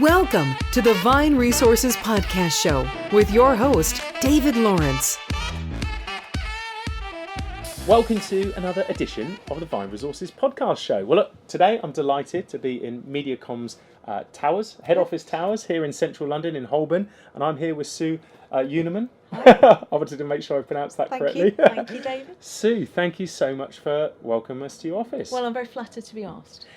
Welcome to the Vine Resources Podcast Show with your host, David Lawrence. Welcome to another edition of the Vine Resources Podcast Show. Well, look, today I'm delighted to be in MediaCom's towers, head office towers here in central London in Holborn, and I'm here with Sue Unerman. I wanted to make sure I pronounced that correctly. Thank you, David. Sue, thank you so much for welcoming us to your office. Well, I'm very flattered to be asked.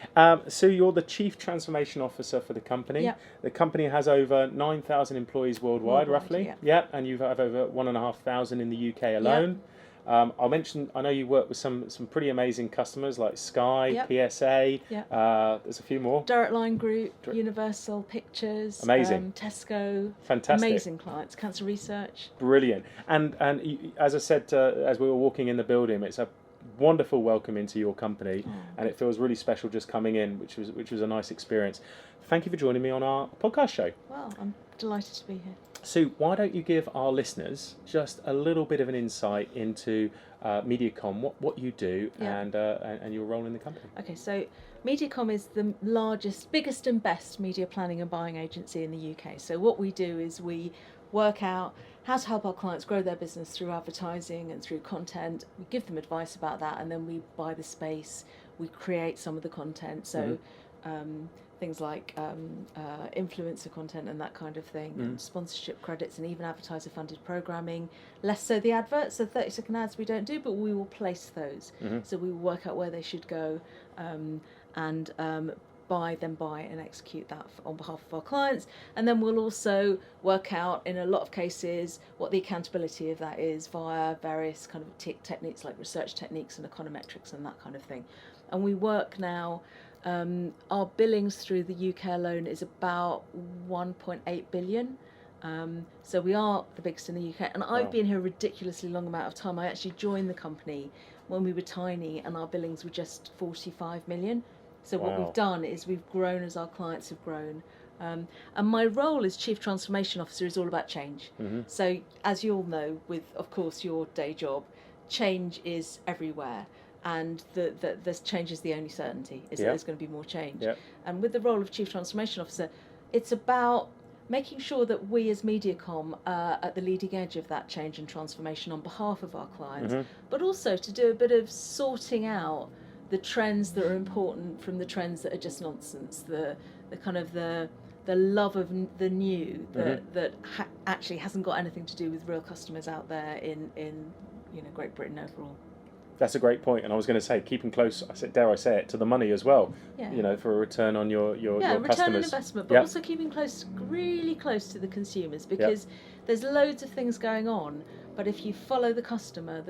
Sue, you're the Chief Transformation Officer for the company. Yep. The company has over 9,000 employees worldwide, roughly. Yep. Yeah, and you have over 1,500 in the UK alone. Yep. I'll mention, I know you work with some pretty amazing customers like Sky, Yep. PSA, Yep. There's a few more. Direct Line Group, Universal Pictures, Amazing. Tesco, Fantastic. amazing clients, Cancer Research. Brilliant. And as I said, as we were walking in the building, it's a wonderful welcome into your company, and it feels really special just coming in, which was a nice experience. Thank you for joining me on our podcast show. Well, I'm delighted to be here. Sue, why don't you give our listeners just a little bit of an insight into MediaCom, what you do, and your role in the company? Okay, so MediaCom is the largest, biggest and best media planning and buying agency in the UK. So what we do is we work out how to help our clients grow their business through advertising and through content. We give them advice about that, and then we buy the space, we create some of the content. So things like influencer content and that kind of thing, and sponsorship credits, and even advertiser-funded programming. Less so the adverts, so 30-second ads we don't do, but we will place those. So we will work out where they should go and buy and execute that on behalf of our clients. And then we'll also work out, in a lot of cases, what the accountability of that is via various kind of techniques like research techniques and econometrics and that kind of thing. And we work now, our billings through the UK alone is about 1.8 billion. So we are the biggest in the UK. And I've been here a ridiculously long amount of time. I actually joined the company when we were tiny and our billings were just 45 million. So what we've done is we've grown as our clients have grown. And my role as Chief Transformation Officer is all about change. So as you all know, with, of course, your day job, change is everywhere. And the change is the only certainty, is that there's going to be more change. And with the role of Chief Transformation Officer, it's about making sure that we as MediaCom are at the leading edge of that change and transformation on behalf of our clients, but also to do a bit of sorting out the trends that are important from the trends that are just nonsense, the kind of the love of the new that actually hasn't got anything to do with real customers out there in Great Britain overall. That's a great point, and I was going to say keeping close. Dare I say it, to the money as well. For a return on your return customers. on investment, but also keeping really close to the consumers, because there's loads of things going on. But if you follow the customer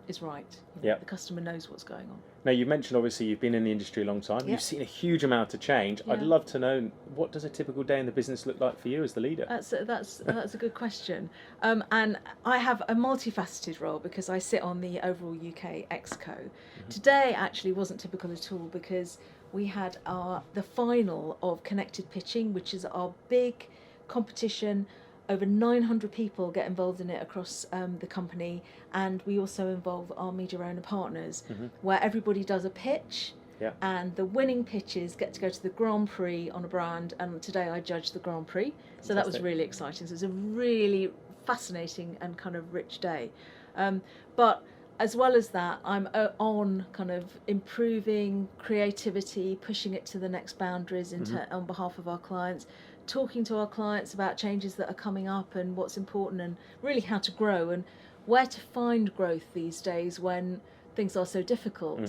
is right. The customer knows what's going on. Now, you mentioned obviously you've been in the industry a long time. You've seen a huge amount of change. I'd love to know, what does a typical day in the business look like for you as the leader? That's a good question. And I have a multifaceted role because I sit on the overall UK Exco. Today actually wasn't typical at all because we had the final of Connected Pitching, which is our big competition. Over 900 people get involved in it across the company, and we also involve our media owner partners, where everybody does a pitch, and the winning pitches get to go to the Grand Prix on a brand, and today I judged the Grand Prix, so that was really exciting. So it was a really fascinating and kind of rich day. But as well as that, I'm on kind of improving creativity, pushing it to the next boundaries on behalf of our clients, talking to our clients about changes that are coming up and what's important and really how to grow and where to find growth these days when things are so difficult.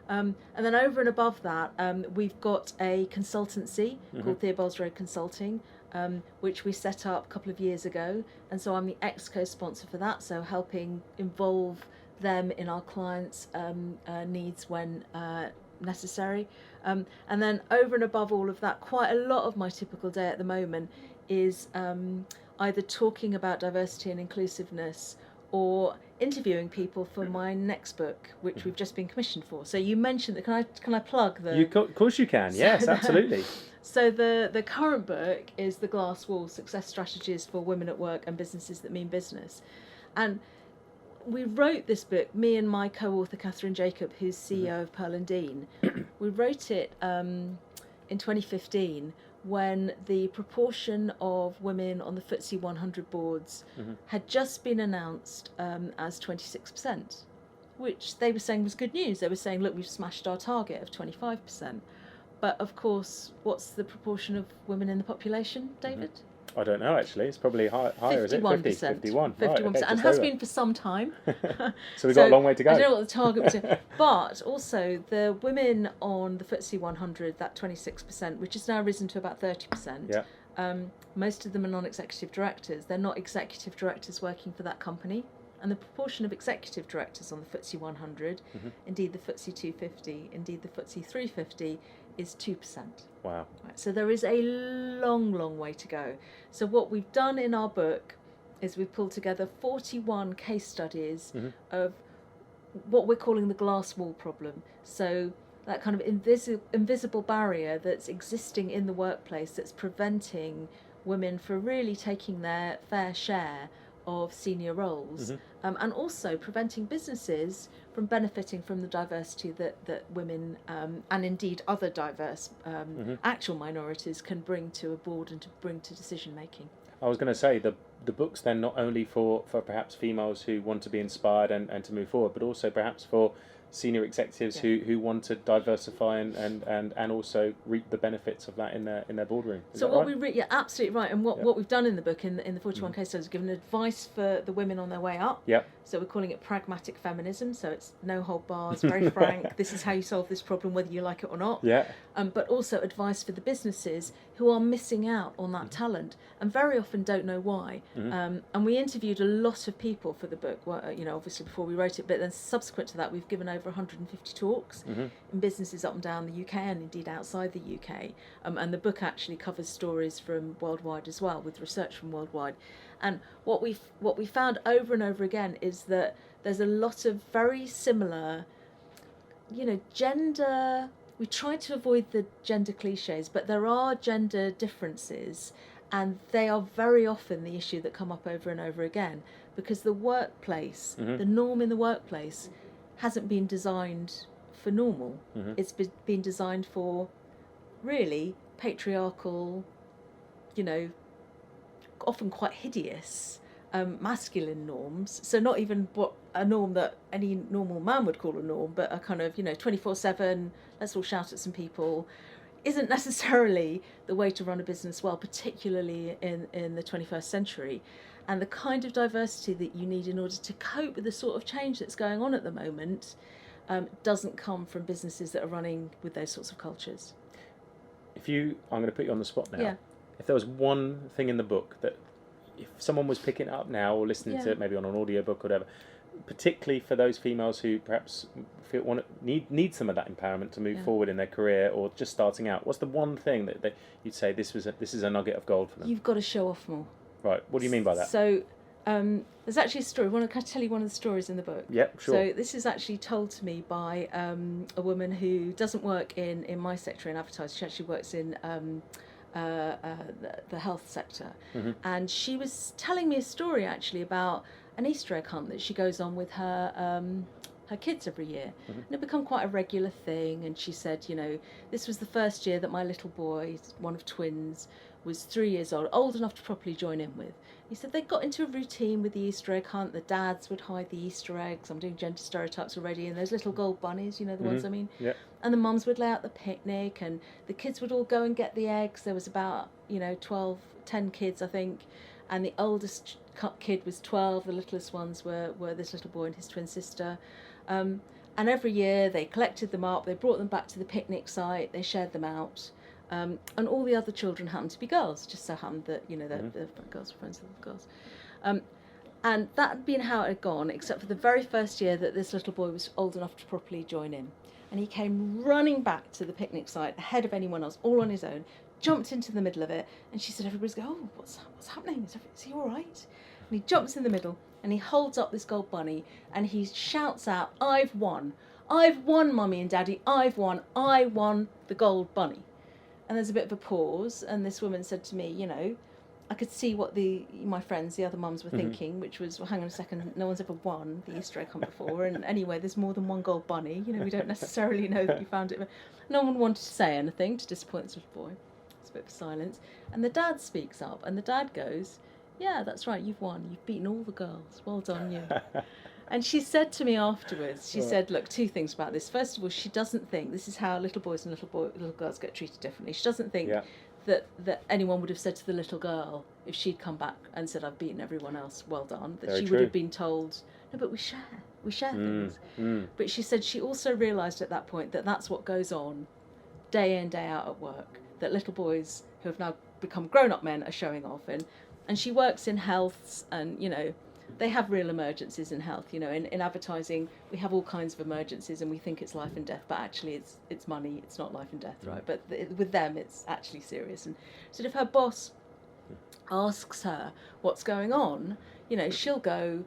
And then over and above that, we've got a consultancy called Thier Consulting, which we set up a couple of years ago. And so I'm the Exco sponsor for that, so helping involve them in our clients' needs when necessary. And then over and above all of that, quite a lot of my typical day at the moment is either talking about diversity and inclusiveness or interviewing people for my next book, which we've just been commissioned for. So you mentioned that. Can I plug the? Of course you can. Yes, absolutely. So the current book is The Glass Wall: Success Strategies for Women at Work and Businesses That Mean Business, and we wrote this book, me and my co-author Catherine Jacob, who's CEO of Pearl & Dean. We wrote it in 2015 when the proportion of women on the FTSE 100 boards had just been announced as 26%, which they were saying was good news. They were saying, look, we've smashed our target of 25%. But of course, what's the proportion of women in the population, David? I don't know, actually. It's probably higher, is it? 51%. 51. 51%, Right, okay, and has been for some time. So we've got a long way to go. I don't know what the target was. But also, the women on the FTSE 100, that 26%, which has now risen to about 30%, Yeah. Most of them are non-executive directors. They're not executive directors working for that company. And the proportion of executive directors on the FTSE 100, indeed the FTSE 250, indeed the FTSE 350, is 2%. Wow. Right, so there is a long, long way to go. So what we've done in our book is we've pulled together 41 case studies of what we're calling the glass wall problem. So that kind of invisible barrier that's existing in the workplace that's preventing women from really taking their fair share of senior roles, and also preventing businesses from benefiting from the diversity that women and indeed other diverse actual minorities can bring to a board and to bring to decision making. I was going to say the book's then not only for perhaps females who want to be inspired and to move forward, but also perhaps for senior executives who want to diversify and also reap the benefits of that in their boardroom. Is so that what right? we absolutely right, and what we've done in the book in the 41 case studies is given advice for the women on their way up. Yep. So we're calling it Pragmatic Feminism. So it's no hold bars, very frank. This is how you solve this problem, whether you like it or not. Yeah. But also advice for the businesses who are missing out on that talent and very often don't know why. And we interviewed a lot of people for the book. Well, obviously before we wrote it, but then subsequent to that, we've given over 150 talks in businesses up and down the UK and indeed outside the UK. And the book actually covers stories from worldwide as well, with research from worldwide. And what we found over and over again is that there's a lot of very similar, gender. We try to avoid the gender cliches, but there are gender differences, and they are very often the issue that come up over and over again, because the workplace, the norm in the workplace, hasn't been designed for normal. It's been designed for really patriarchal, often quite hideous masculine norms. So not even what a norm that any normal man would call a norm, but a kind of 24/7, let's all shout at some people, isn't necessarily the way to run a business well, particularly in the 21st century. And the kind of diversity that you need in order to cope with the sort of change that's going on at the moment doesn't come from businesses that are running with those sorts of cultures. I'm going to put you on the spot now. Yeah. If there was one thing in the book that, if someone was picking it up now or listening to it maybe on an audiobook or whatever, particularly for those females who perhaps need some of that empowerment to move forward in their career or just starting out, what's the one thing that you'd say this is a nugget of gold for them? You've got to show off more. Right. What do you mean by that? So there's actually a story. Can I tell you one of the stories in the book? Yep, sure. So this is actually told to me by a woman who doesn't work in my sector in advertising. She actually works in the health sector. And she was telling me a story actually about an Easter egg hunt that she goes on with her kids every year. And it become quite a regular thing. And she said, this was the first year that my little boy, one of twins, was 3 years old enough to properly join in with. He said they got into a routine with the Easter egg hunt. The dads would hide the Easter eggs. I'm doing gender stereotypes already. And those little gold bunnies, the ones I mean. Yeah. And the mums would lay out the picnic, and the kids would all go and get the eggs. There was about 10 kids, I think, and the oldest kid was 12. The littlest ones were this little boy and his twin sister. And every year they collected them up. They brought them back to the picnic site. They shared them out. And all the other children happened to be girls. Just so happened that the girls were friends with the girls. And that had been how it had gone, except for the very first year that this little boy was old enough to properly join in. And he came running back to the picnic site ahead of anyone else, all on his own, jumped into the middle of it. And she said, everybody's going, oh, what's happening? Is he all right? And he jumps in the middle and he holds up this gold bunny and he shouts out, I've won. I've won, Mummy and Daddy. I've won. I won the gold bunny. And there's a bit of a pause. And this woman said to me, I could see what my friends, the other mums, were thinking, which was, well, hang on a second, no one's ever won the Easter egg hunt before. And anyway, there's more than one gold bunny. We don't necessarily know that we found it. No one wanted to say anything to disappoint this little boy. There's a bit of silence. And the dad speaks up, and the dad goes, yeah, that's right, you've won. You've beaten all the girls. Well done, you. And she said to me afterwards, she said, look, two things about this. First of all, she doesn't think, this is how little boys and little girls get treated differently. She doesn't think that anyone would have said to the little girl, if she'd come back and said, I've beaten everyone else, well done, that she would have been told, no, but we share things. But she said she also realised at that point that that's what goes on day in, day out at work, that little boys who have now become grown-up men are showing off. And she works in health, and, you know, they have real emergencies in health. You know, in advertising, we have all kinds of emergencies and we think it's life and death, but actually it's money, it's not life and death, right? But with them, it's actually serious. And so if her boss asks her what's going on, you know, she'll go,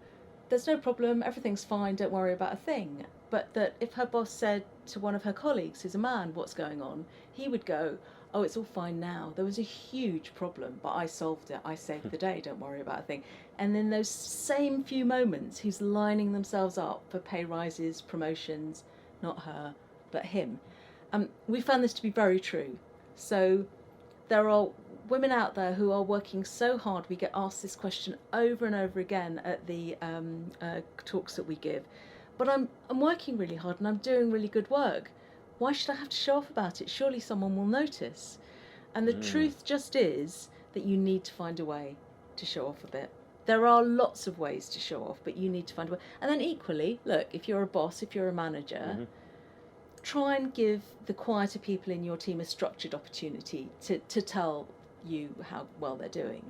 there's no problem, everything's fine, don't worry about a thing. But that if her boss said to one of her colleagues, who's a man, what's going on, he would go, oh, it's all fine now. There was a huge problem, but I solved it. I saved the day. Don't worry about a thing. And in those same few moments, he's lining themselves up for pay rises, promotions, not her, but him. We found this to be very true. So there are women out there who are working so hard. We get asked this question over and over again at the talks that we give. But I'm working really hard and I'm doing really good work. Why should I have to show off about it? Surely someone will notice. And the truth just is that you need to find a way to show off a bit. There are lots of ways to show off, but you need to find a way. And then equally, look, if you're a boss, if you're a manager, try and give the quieter people in your team a structured opportunity to tell you how well they're doing.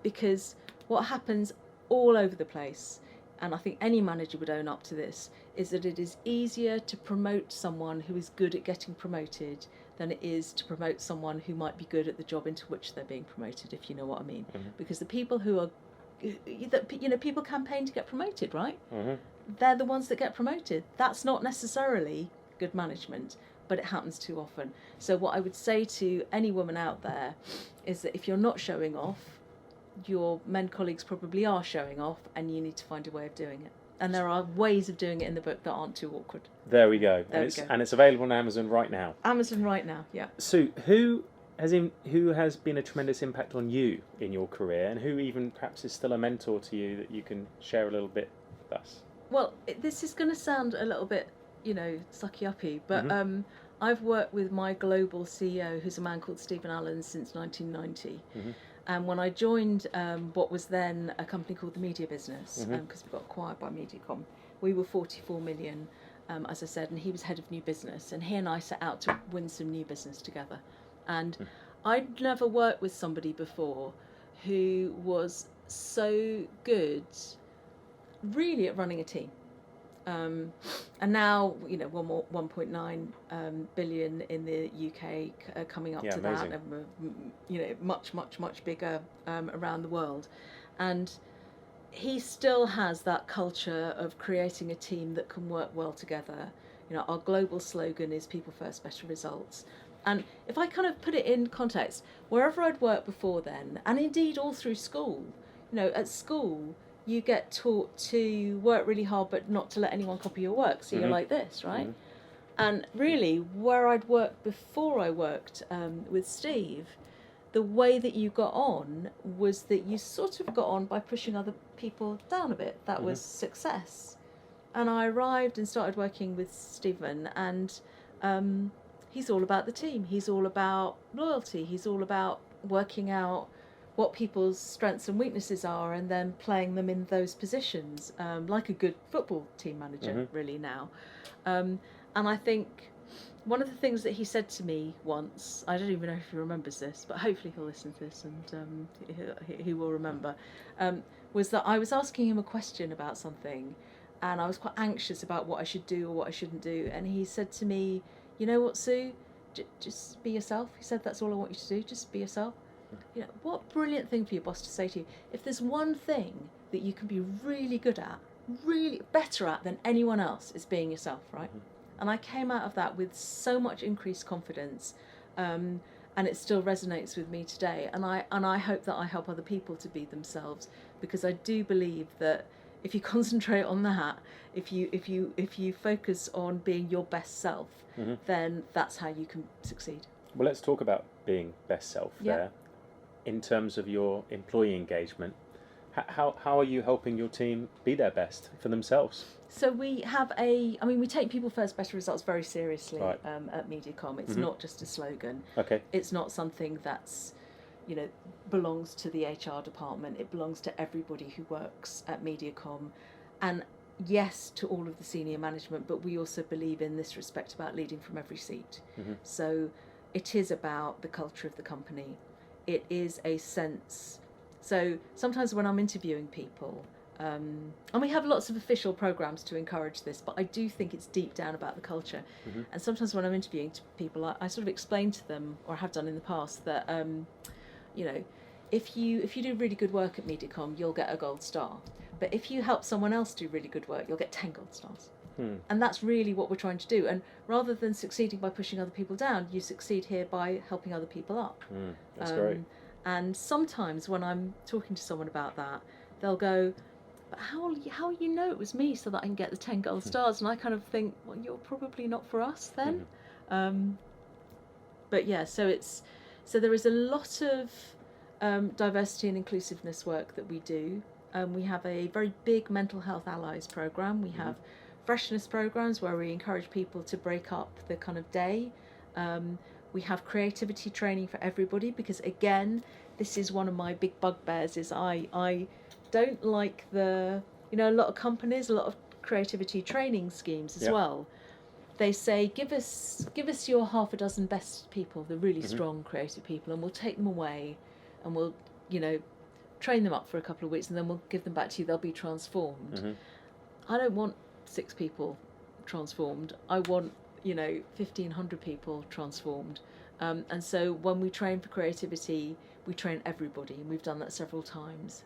Because what happens all over the place, and I think any manager would own up to this, is that it is easier to promote someone who is good at getting promoted than it is to promote someone who might be good at the job into which they're being promoted, if you know what I mean. Because the people who are, you know, people campaign to get promoted, right? They're the ones that get promoted. That's not necessarily good management, but it happens too often. So what I would say to any woman out there is that if you're not showing off, your men colleagues probably are showing off, and you need to find a way of doing it. And there are ways of doing it in the book that aren't too awkward. There we go. And it's available on Amazon right now. Amazon right now, yeah. Sue, who has been a tremendous impact on you in your career, and who even perhaps is still a mentor to you that you can share a little bit with us? Well, this is going to sound a little bit, you know, sucky-uppy, but I've worked with my global CEO, who's a man called Stephen Allen, since 1990. And when I joined what was then a company called the Media Business, because we got acquired by MediaCom, we were 44 million, as I said, and he was head of new business. And he and I set out to win some new business together. And I'd never worked with somebody before who was so good, really, at running a team. And now, you know, 1.9 billion in the UK, coming up to amazing. that, and you know, much bigger around the world. And he still has that culture of creating a team that can work well together. You know, our global slogan is people first, better results. And if I kind of put it in context, wherever I'd worked before then, and indeed all through school, you know, at school, you get taught to work really hard but not to let anyone copy your work. So you're like this, right? And really, where I'd worked before I worked with Steve, the way that you got on was that you sort of got on by pushing other people down a bit. That was success. And I arrived and started working with Stephen, and he's all about the team. He's all about loyalty. He's all about working out what people's strengths and weaknesses are, and then playing them in those positions, like a good football team manager, really now. And I think one of the things that he said to me once, I don't even know if he remembers this, but hopefully he'll listen to this and he will remember, was that I was asking him a question about something, and I was quite anxious about what I should do or what I shouldn't do. And he said to me, you know what, Sue, just be yourself. He said, that's all I want you to do, just be yourself. You know, what a brilliant thing for your boss to say to you. If there's one thing that you can be really good at, really better at than anyone else, is being yourself, right? And I came out of that with so much increased confidence, and it still resonates with me today. And I hope that I help other people to be themselves, because I do believe that if you concentrate on that, if you focus on being your best self, then that's how you can succeed. Well, let's talk about being best self there. In terms of your employee engagement, how are you helping your team be their best for themselves? So we have we take people first, better results very seriously Right. at MediaCom. It's not just a slogan. Okay. It's not something that's, belongs to the HR department. It belongs to everybody who works at MediaCom. And yes, to all of the senior management, but we also believe in this respect about leading from every seat. So it is about the culture of the company. It is a sense. So sometimes when I'm interviewing people, and we have lots of official programs to encourage this, but I do think it's deep down about the culture. And sometimes when I'm interviewing people, I sort of explain to them, or have done in the past, that if you do really good work at MediaCom, you'll get a gold star. But if you help someone else do really good work, you'll get 10 gold stars. And that's really what we're trying to do. And rather than succeeding by pushing other people down, you succeed here by helping other people up. That's great. And sometimes when I'm talking to someone about that, they'll go, but how will you know it was me so that I can get the 10 gold stars? And I kind of think, well, you're probably not for us then. But yeah, so there is a lot of diversity and inclusiveness work that we do. We have a very big mental health allies program. We have freshness programs where we encourage people to break up the kind of day. We have creativity training for everybody, because again, this is one of my big bugbears, is I don't like a lot of companies, a lot of creativity training schemes as well. They say, give us your half a dozen best people, the really strong creative people, and we'll take them away and we'll, train them up for a couple of weeks and then we'll give them back to you, they'll be transformed. I don't want 6 people transformed. I want 1,500 people transformed. And so when we train for creativity, we train everybody, and we've done that several times.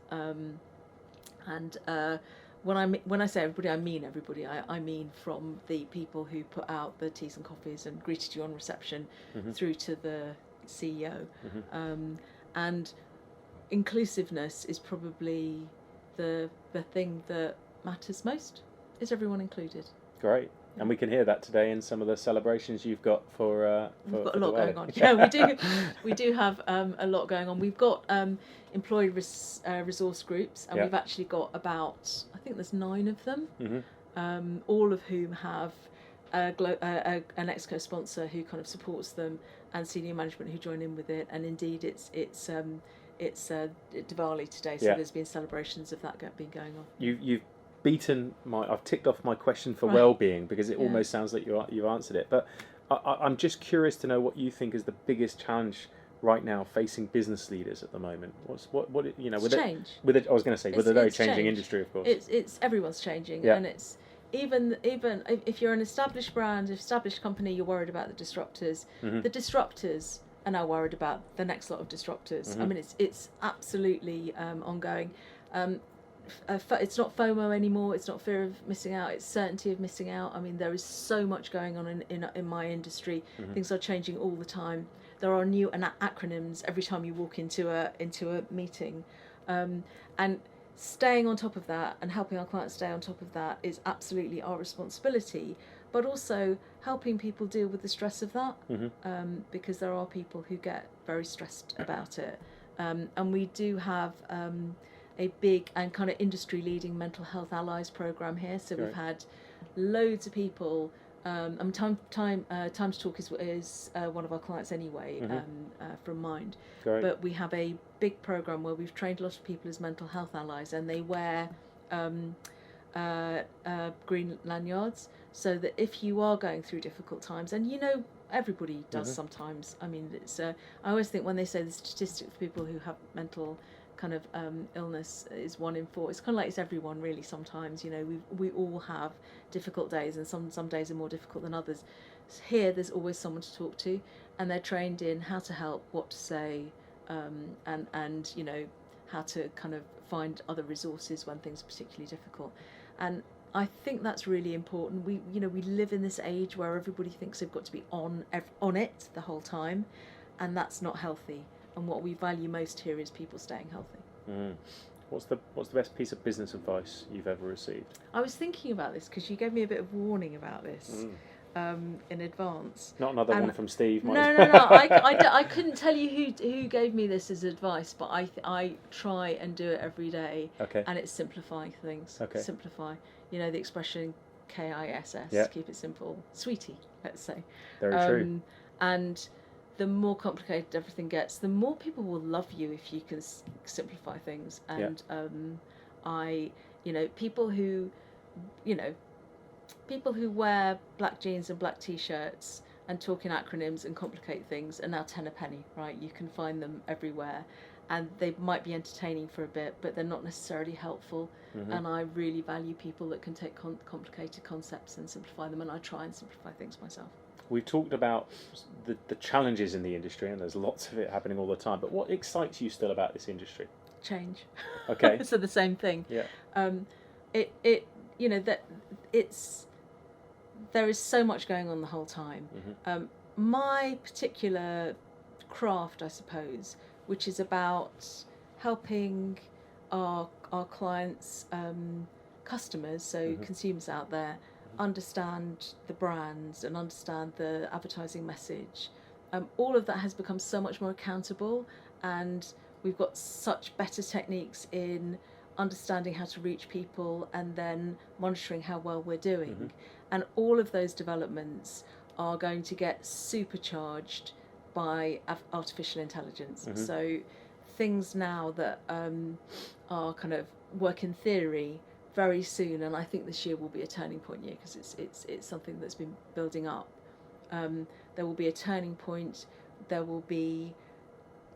When I say everybody, I mean everybody. I mean from the people who put out the teas and coffees and greeted you on reception through to the CEO. And inclusiveness is probably the thing that matters most. Is everyone included? Great. And we can hear that today in some of the celebrations you've got for we've got a lot Diwali. going on. Yeah, we do have a lot going on. We've got employee resource groups, and we've actually got about, I think there's 9 of them, all of whom have an exco sponsor who kind of supports them, and senior management who join in with it. And indeed, it's Diwali today, so there's been celebrations of that been going on. You've beaten I've ticked off my question for well-being, because it almost sounds like you've answered it. But I'm just curious to know what you think is the biggest challenge right now facing business leaders at the moment. What change. I was going to say, with a very changing change. Industry, of course. It's everyone's changing, and it's even if you're an established brand, established company, you're worried about the disruptors. The disruptors are now worried about the next lot of disruptors. I mean, it's absolutely ongoing. It's not FOMO anymore. It's not fear of missing out. It's certainty of missing out. I mean, there is so much going on in my industry. Things are changing all the time. There are new acronyms every time you walk into a meeting, and staying on top of that and helping our clients stay on top of that is absolutely our responsibility. But also helping people deal with the stress of that, because there are people who get very stressed about it, and we do have a big and kind of industry-leading mental health allies program here. So we've had loads of people. Time to Talk is one of our clients anyway, from Mind. Great. But we have a big program where we've trained a lot of people as mental health allies, and they wear green lanyards, so that if you are going through difficult times, and everybody does sometimes. I mean, it's I always think when they say the statistic for people who have mental kind of illness is 1 in 4. It's kind of like it's everyone really. Sometimes we all have difficult days, and some days are more difficult than others. Here there's always someone to talk to, and they're trained in how to help, what to say, and how to kind of find other resources when things are particularly difficult. And I think that's really important. We live in this age where everybody thinks they've got to be on it the whole time, and that's not healthy. And what we value most here is people staying healthy. What's the best piece of business advice you've ever received? I was thinking about this because you gave me a bit of warning about this. in advance. Not another one from Steve. No. I couldn't tell you who gave me this as advice, but I try and do it every day. Okay. And it's simplify things. Okay. Simplify. You know the expression KISS. Yeah. Keep it simple, sweetie. Let's say. Very true. And the more complicated everything gets, the more people will love you if you can simplify things. And people who wear black jeans and black t-shirts and talk in acronyms and complicate things are now 10 a penny, right? You can find them everywhere, and they might be entertaining for a bit, but they're not necessarily helpful. Mm-hmm. And I really value people that can take complicated concepts and simplify them, and I try and simplify things myself. We've talked about the challenges in the industry, and there's lots of it happening all the time, but what excites you still about this industry? Change. Okay. So the same thing. Yeah. There is so much going on the whole time. Mm-hmm. My particular craft, I suppose, which is about helping our clients, customers, so mm-hmm. consumers out there, understand the brands and understand the advertising message. All of that has become so much more accountable, and we've got such better techniques in understanding how to reach people and then monitoring how well we're doing. Mm-hmm. And all of those developments are going to get supercharged by artificial intelligence. Mm-hmm. So things now that are kind of work in theory very soon, and I think this year will be a turning point year because it's something that's been building up. There will be a turning point. There will be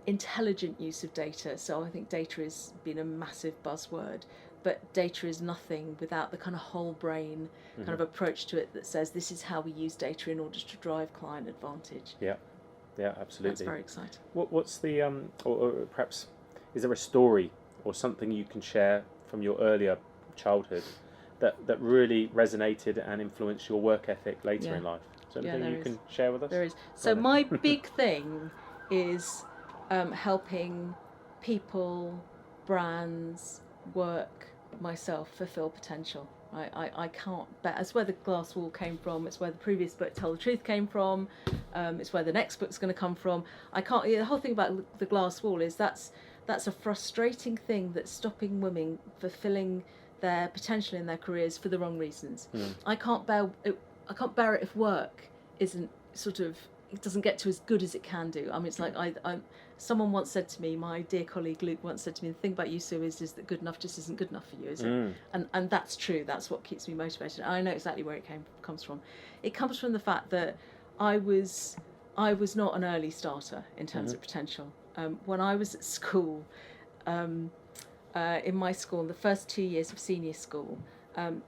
intelligent use of data. So I think data has been a massive buzzword, but data is nothing without the kind of whole brain mm-hmm. kind of approach to it that says this is how we use data in order to drive client advantage. Yeah, absolutely. That's very exciting. What's the or perhaps is there a story or something you can share from your earlier childhood that really resonated and influenced your work ethic later in life? Is there anything you can share with us? There is. So my big thing is helping people, brands, work, myself fulfill potential. I can't bet. It's where the glass wall came from. It's where the previous book, Tell the Truth, came from. It's where the next book's going to come from. I can't. The whole thing about the glass wall is that's a frustrating thing that's stopping women fulfilling their potential in their careers for the wrong reasons. I can't bear it if work isn't it doesn't get to as good as it can do. I mean, it's like someone once said to me, my dear colleague Luke once said to me, the thing about you, Sue, is that good enough just isn't good enough for you, is it? And that's true. That's what keeps me motivated. I know exactly where it comes from. It comes from the fact that I was not an early starter in terms mm-hmm. of potential. When I was at school, in my school, the first 2 years of senior school,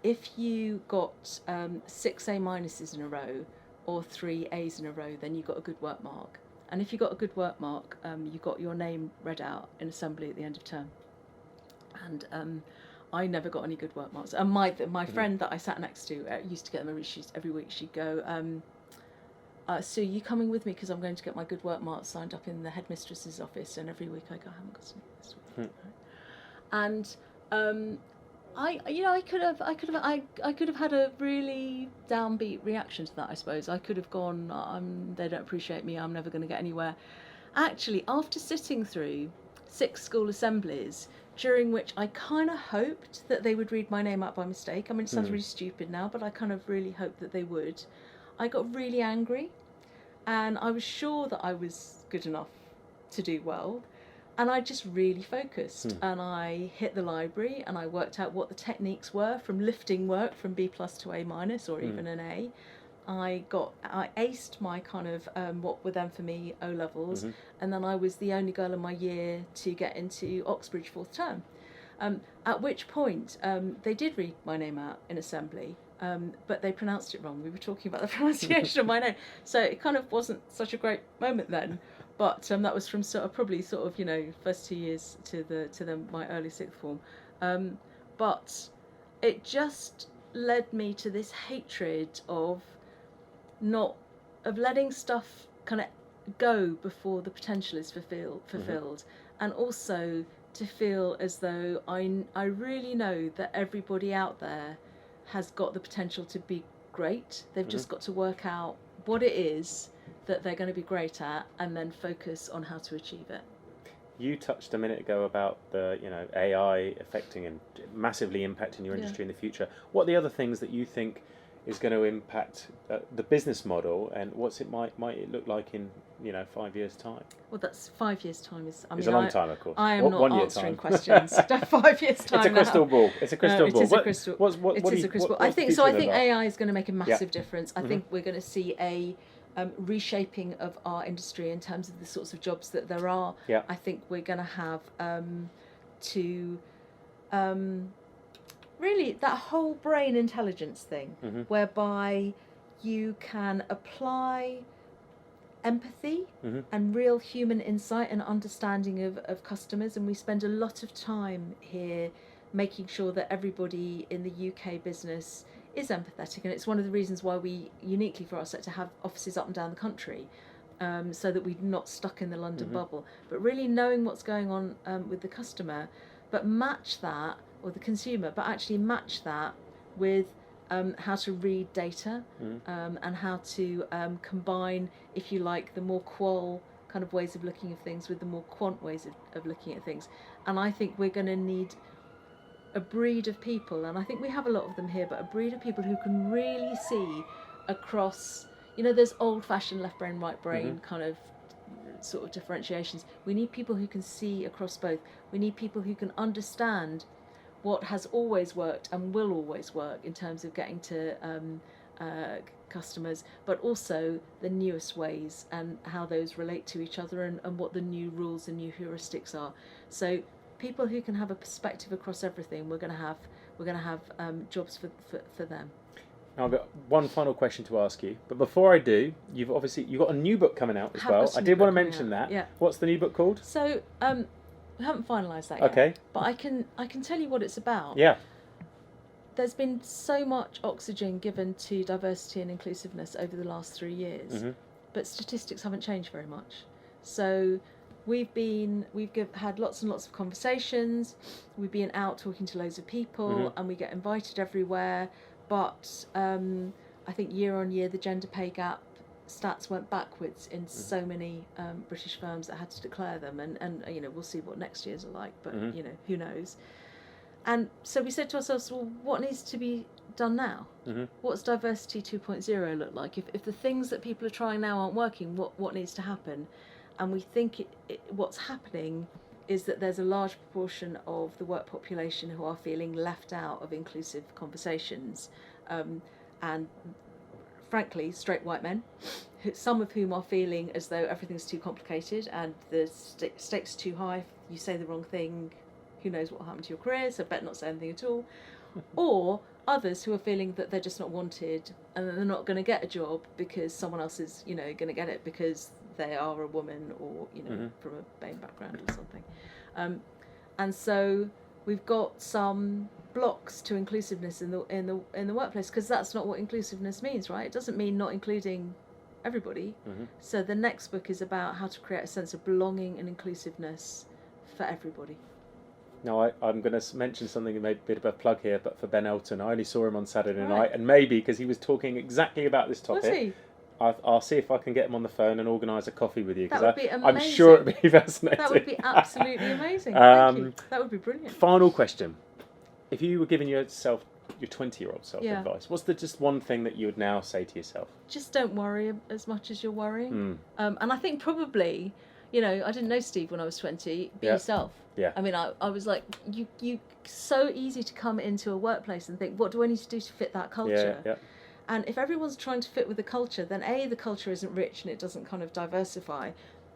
if you got 6 A minuses in a row or 3 A's in a row, then you got a good work mark. And if you got a good work mark, you got your name read out in assembly at the end of term. And I never got any good work marks. And my friend that I sat next to used to get them every week. She'd go, Sue, you coming with me because I'm going to get my good work marks signed up in the headmistress's office. And every week I go, I haven't got any this week. And I could have had a really downbeat reaction to that, I suppose. I could have gone, they don't appreciate me, I'm never going to get anywhere. Actually, after sitting through 6 school assemblies, during which I kind of hoped that they would read my name out by mistake. I mean, it sounds really stupid now, but I kind of really hoped that they would. I got really angry, and I was sure that I was good enough to do well. And I just really focused, and I hit the library, and I worked out what the techniques were from lifting work from B+ to A- or even an A. I aced my kind of what were then for me O levels, and then I was the only girl in my year to get into Oxbridge 4th term. At which point they did read my name out in assembly, but they pronounced it wrong. We were talking about the pronunciation of my name, so it kind of wasn't such a great moment then. But that was from probably first 2 years to my early 6th form. But it just led me to this hatred of letting stuff kind of go before the potential is fulfilled, and also to feel as though I really know that everybody out there has got the potential to be great. They've just got to work out what it is that they're going to be great at, and then focus on how to achieve it. You touched a minute ago about the AI affecting and massively impacting your industry in the future. What are the other things that you think is going to impact the business model, and what's it might it look like in 5 years' time? Well, that's 5 years' time is. It's a long time, of course. I am not answering questions. 5 years' time. It's a crystal ball. It's a crystal ball. It is a crystal. It is a crystal ball. I think so. I think AI is going to make a massive difference. I think we're going to see a reshaping of our industry in terms of the sorts of jobs that there are. Yeah. I think we're going to have really that whole brain intelligence thing, whereby you can apply empathy and real human insight and understanding of customers, and we spend a lot of time here making sure that everybody in the UK business is empathetic, and it's one of the reasons why we uniquely for our sector have offices up and down the country, so that we're not stuck in the London bubble, but really knowing what's going on with the customer, but match that, or the consumer, but actually match that with how to read data and how to combine, if you like, the more qual kind of ways of looking at things with the more quant ways of looking at things. And I think we're going to need a breed of people, and I think we have a lot of them here, but a breed of people who can really see across, there's old-fashioned left brain, right brain kind of sort of differentiations. We need people who can see across both. We need people who can understand what has always worked and will always work in terms of getting to customers, but also the newest ways and how those relate to each other, and what the new rules and new heuristics are. So people who can have a perspective across everything, we're going to have jobs for them. Now I've got one final question to ask you, but before I do, you've got a new book coming out as well. I did want to mention that. Yeah. What's the new book called? So we haven't finalised that yet. Okay. But I can tell you what it's about. Yeah. There's been so much oxygen given to diversity and inclusiveness over the last 3 years, but statistics haven't changed very much. So we've had lots and lots of conversations. We've been out talking to loads of people, and we get invited everywhere. But I think year on year, the gender pay gap stats went backwards in so many British firms that had to declare them, and we'll see what next year's are like, but who knows. And so we said to ourselves, well, what needs to be done now? What's diversity 2.0 look like? If the things that people are trying now aren't working, what needs to happen? And we think what's happening is that there's a large proportion of the work population who are feeling left out of inclusive conversations, and frankly, straight white men, some of whom are feeling as though everything's too complicated and the stakes are too high. If you say the wrong thing, who knows what will happen to your career, so better not say anything at all. Or others who are feeling that they're just not wanted and that they're not going to get a job because someone else is, going to get it because they are a woman or, from a BAME background or something. And so we've got some blocks to inclusiveness in the workplace, because that's not what inclusiveness means, right? It doesn't mean not including everybody. So the next book is about how to create a sense of belonging and inclusiveness for everybody. Now, I'm going to mention something, maybe a bit of a plug here, but for Ben Elton, I only saw him on Saturday night, and maybe because he was talking exactly about this topic. Was he? I'll see if I can get him on the phone and organise a coffee with you, because I'm sure it'd be fascinating. That would be absolutely amazing. Thank you. That would be brilliant. Final question. If you were giving your 20-year-old self advice, what's the just one thing that you would now say to yourself? Just don't worry as much as you're worrying. And I think probably, I didn't know Steve when I was 20. Be yourself. Yeah. I mean, I was like, you so easy to come into a workplace and think, what do I need to do to fit that culture? Yeah. And if everyone's trying to fit with the culture, then A, the culture isn't rich and it doesn't kind of diversify.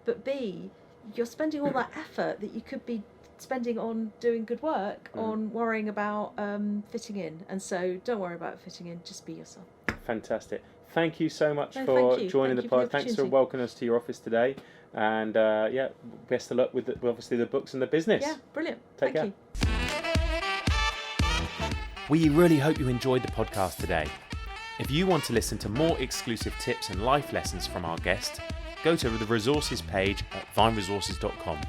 But B, you're spending all that effort that you could be spending on doing good work, on worrying about fitting in. And so don't worry about fitting in, just be yourself. Fantastic. Thank you so much for joining the pod. Thanks for welcoming us to your office today. And best of luck with obviously the books and the business. Yeah, brilliant. Take care. You. We really hope you enjoyed the podcast today. If you want to listen to more exclusive tips and life lessons from our guest, go to the resources page at vineresources.com.